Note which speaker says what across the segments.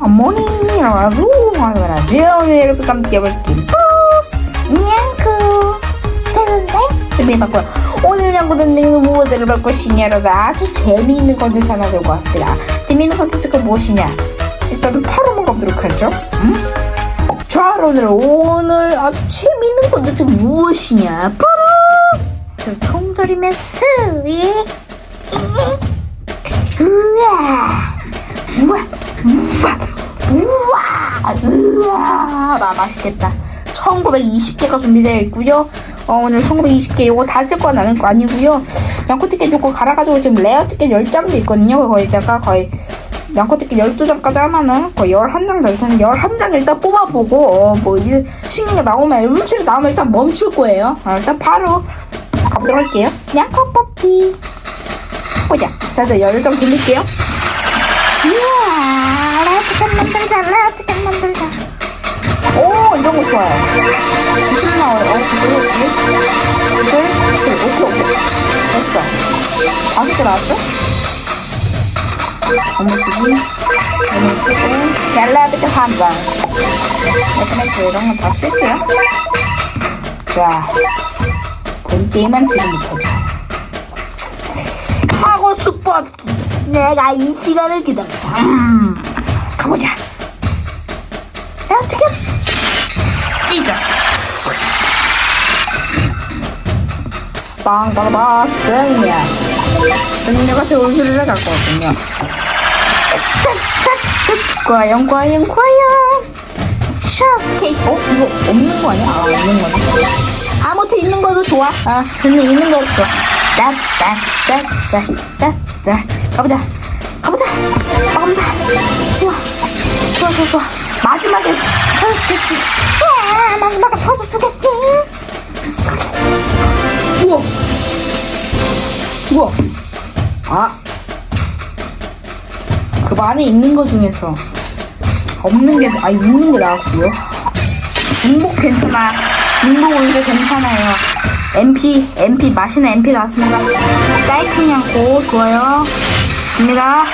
Speaker 1: 모닝이라고 하더라고요. 이렇게 깜짝이야. 냥쿠 되는데? 준비해봤고요. 오늘 냥쿠는 무엇을 볼 것이냐로가 아주 재미있는 컨텐츠 하나 들고 왔습니다. 재미있는 컨텐츠가 무엇이냐? 일단은 바로 먹어보도록 하죠. 자, 오늘 아주 재미있는 컨텐츠가 무엇이냐? 바로 저 통조림의 수위. 우와, 맛있겠다. 1920개가 준비되어 있고요. 오늘 1920개 요거 다 쓸 건 아니고요. 양코 티켓 요거 갈아가지고 지금 레어 티켓 10장도 있거든요. 거기다가 거의 양코 티켓 12장까지 하면은 거의 11장 될 텐데 11장 일단 뽑아보고 뭐 이제 신긴 게 나오면 물질이 나오면 일단 멈출 거예요. 일단 바로 가보도록 할게요. 양코 뽑기 보자. 자, 10장 돌릴게요. 이야, 라이트칸 만들자. 오, 이런 거 좋아요. 무슨 나와요? 오케이. 됐어. 5개 나왔죠? 너무 쓰고, 갤라비트 한 장. 에스메스 이런 건 다 쓸게요. 자, 본 게임은 지금부터. 하고 축복기. 내가 이 시간을 기다렸다. 가보자. 어떻게? 찢어. 빵빵빵 승리가 좋은 소리를 갖고 왔군요. 과연. 샤, 스케이트. 이거 없는 거 아니야? 없는 거네. 아무튼 있는 거도 좋아. 근데 있는 거 없어. 가보자. 좋아. 마지막에 터져 주겠지. 마지막에 터져 주겠지. 우와. 그 안에 있는 거 중에서 없는 게, 있는 게 나왔고요. 중복 괜찮아. 중복 오히려 괜찮아요. MP 맛있는 MP 나왔습니다. 사이클 양고 좋아요. 갑니다.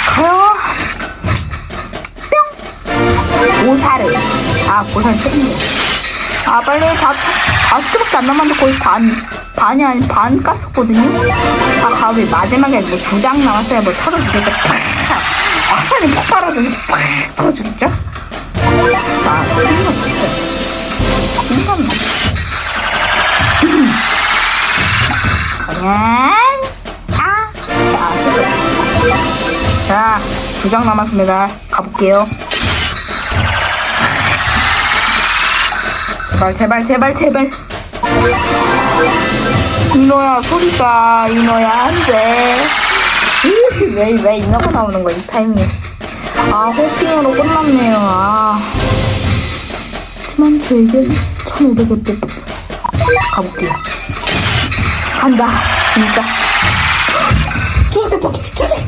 Speaker 1: 가요. 뿅. 오사르. 오사르 책임져. 빨리 5개밖에 안 남았는데 거의 반이 아닌 반 깠었거든요. 가위 마지막에 뭐 2장 남았어요. 뭐 털어주겠죠. 화살이 폭발하듯이 팍 터져주겠죠. 쓰는 거 진짜 괜찮나? 자, 2장 남았습니다. 가볼게요. 제발. 이노야, 소리가. 이노야, 안 돼. 왜 이노가 나오는 거야, 이 타이밍에. 호핑으로 끝났네요. 하지만 저에게 1500개 가볼게요. 간다, 진짜. 주황색 뽑기, 주황색.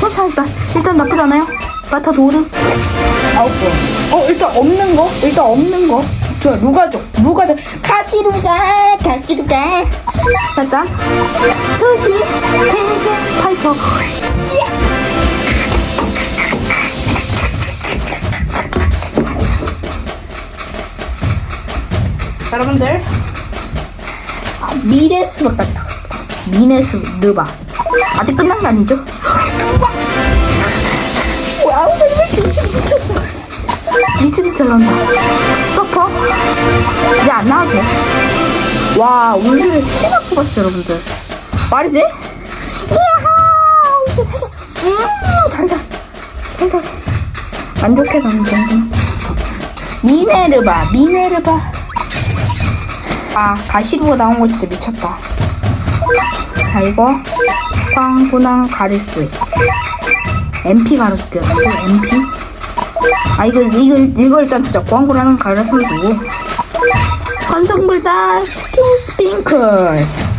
Speaker 1: 괜찮다. 일단 나쁘지 않아요. 마타도르 9번. 일단 없는 거. 좋아, 루가족. 가시루가. 일단 스시 펜션 파이터. 여러분들, 미네스바까지 나왔습니다. 미네스르바. 아직 끝난 게 아니죠? 왜 이렇게 미쳤어? 미친듯이 잘 나온다. 서퍼? 이제 안 나와도 돼. 와, 울줄에 3개나 뽑았어요, 여러분들. 말이 돼? 이야하! 울줄 3개. 달달. 만족해, 나는. 미네르바. 가시루가 나온 거 진짜 미쳤다. 이거 광분한 가리스. MP 갈아줄게요. MP. 이거 일단 진짜 광고라는 가르스는 두고. 건성불다 스킨스핑크스.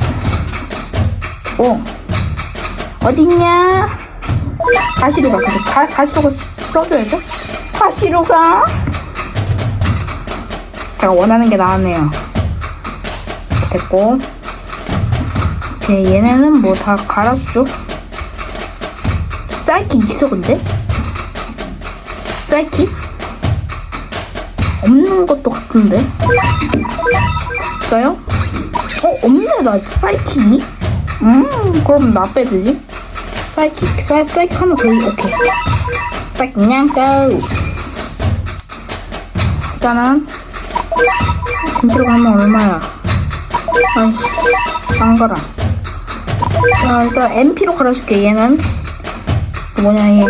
Speaker 1: 어딨냐? 가시루가 써줘야죠? 가시루가. 제가 원하는 게 나왔네요. 됐고. 오케이, 얘네는 뭐 다 갈아주죠. 사이키 있어, 근데? 사이키? 없는 것도 같은데? 볼까요? 없네, 나 사이키? 그럼 나 빼드지? 사이키 하나 더, 오케이. 사이키 그냥 고! 일단은 금피로 가면 얼마야? 아이씨, 안 가라. 자, 일단 MP로 갈아줄게. 얘는 얘는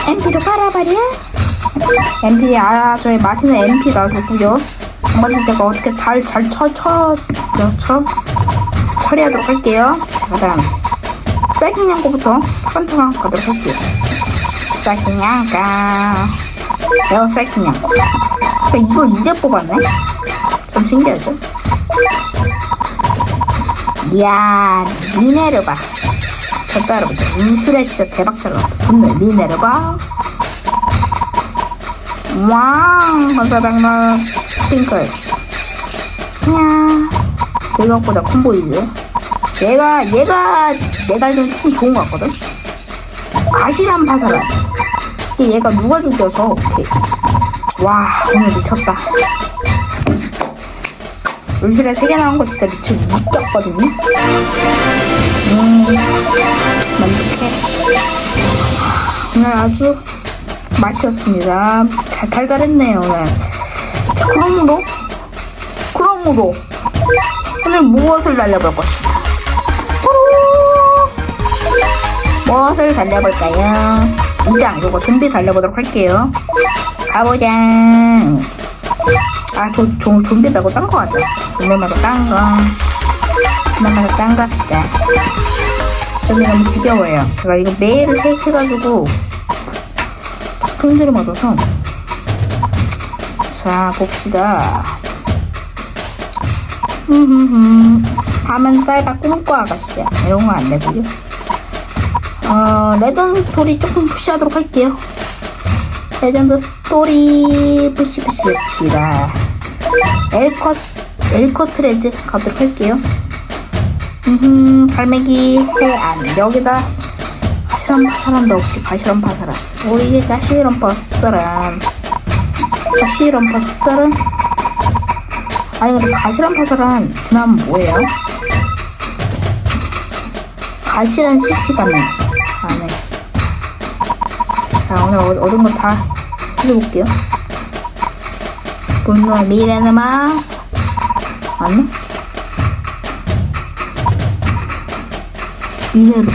Speaker 1: MP로 갈아버려. MP, 저희 맛있는 MP 놔줬고요. 정말 제가 어떻게 잘 처리하도록 할게요. 자, 그다음 쌀킹냥 거부터 차근차근 가도록 할게요. 쌀킹냥가 에어 쌀킹냥. 이걸 이제 뽑았네? 좀 신기하죠? 이야, 미네르바. 저 여러분들, 인술에 진짜 대박 잘 나왔다. 좋네, 미네르바. 와우, 감사합니다. 스핑클. 이야, 생각보다 큰 보이지? 얘가 내가 좀 좋은 것 같거든? 아시란 파사라. 얘가 누가 죽여서, 오케이. 와, 오늘 미쳤다. 울실에 3개 나온 거 진짜 미쳤거든요? 만족해. 오늘 아주 맛이었습니다. 달달했네요, 오늘. 자, 그러므로 오늘 무엇을 달려볼 것이다. 무엇을 달려볼까요? 이거 좀비 달려보도록 할게요. 가보자. 좀비 말고 딴 거 하자. 좀비 말고 딴 거 합시다. 좀비 너무 지겨워요. 제가 이거 매일 해가지고 품질을 얻어서. 자, 봅시다. 밤은 쌀과 꿈과 아가씨야. 이런 거 안 되고요. 레전드 스토리 조금 푸시하도록 할게요. 레전드 스토리 푸시 합시다. 엘커트레즈 가도록 할게요. 갈매기 해안. 여기다 바시런 넣을게. 바시런 파사란. 우리 가시런 버스런. 아니, 근데 가시런 파사란 지나면 뭐예요? 가시런 CC가네. 안에. 자, 오늘 얻은 거 다 해볼게요. 분노 미래는마 맞나? 미래로.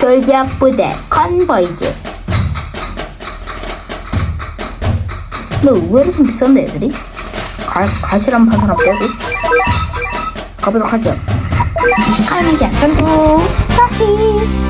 Speaker 1: 돌격부대 컨보이즈. 근데 의외로 좀 비싼데 애들이? 가시란 파사람 빼고 가보도록 하죠. 갈매기 약간도 파티.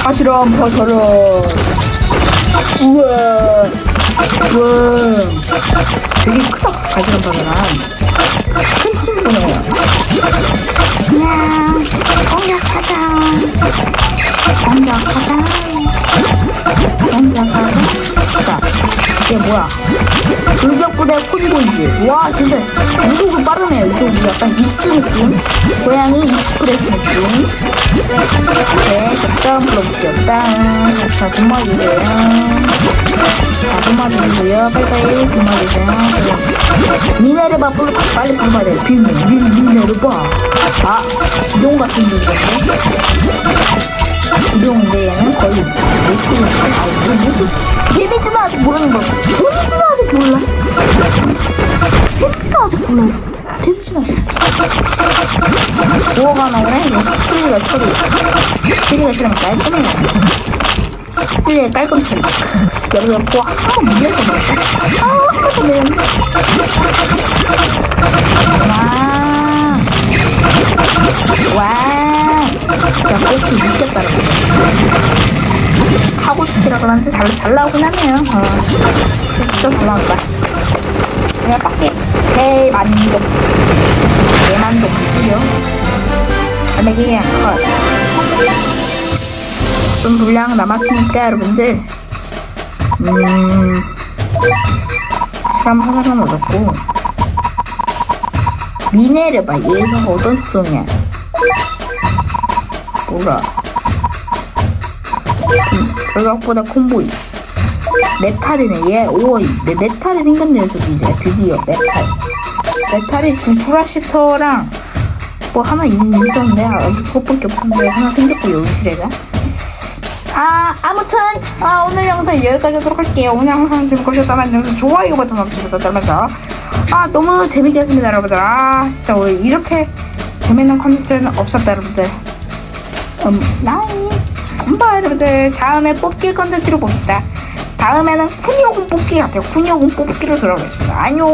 Speaker 1: 가시런 파사런. 우와. 되게 크다. 가시런 파사란. 큰 친구네요. 그냥 공격하자. 자, 얘 뭐야? 돌격부대 콘보이즈. 와, 진짜 이속이 빠르네요. 이속이 약간 익스 느낌. 고양이 익스프레스 느낌. 네, 적당 불러볼게요. 자, 돈 맞으세요. 자, 돈 맞으세요. 빨리빨리 돈 맞으세요. 미네르바 빨리 돈 맞아요. 미네르바. 지동 같은 분인데. 지동인데 얘는 거의 무슨 데미지는 아직 모르는 거. 데미지는 아직 몰라. 뭐가 나오네? 수리가 처리. 수리가 처리면 깔끔해요. 쓰레 깔끔 처리. 여러분 또 하나도 밀려서 먹었어. 하나도 밀렸네. 와. 진짜 꽃이 미쳤다. 하고 싶으라 그런지 잘 나오긴 하네요. 진짜 잘 나온다. 그냥 밖에 대만족이고요. 알맹이야 컷. 좀 분량 남았으니까 여러분들 사람 하나만 얻었고 미네르바 얘가 어떤 특성이야? 뭐라? 별각보다 콤보이 메탈이네 얘. 오, 메탈이 생겼네요. 저기 이제 드디어 메탈이 주라시터랑 뭐 하나 있었는데 그것밖에 없는데 하나 생겼고 연실에가. 아무튼 오늘 영상 여기까지 하도록 할게요. 오늘 영상 재밌으셨다면 영상 좋아요 버튼 눌러주시면서 너무 재밌게 했습니다 여러분들. 진짜 오늘 이렇게 재밌는 컨텐츠는 없었다 여러분들. 나이 여러분들 다음에 뽑기 컨텐츠로 봅시다. 다음에는 쿠니오군 뽑기 할게요. 쿠니오군 뽑기로 돌아오겠습니다. 안녕.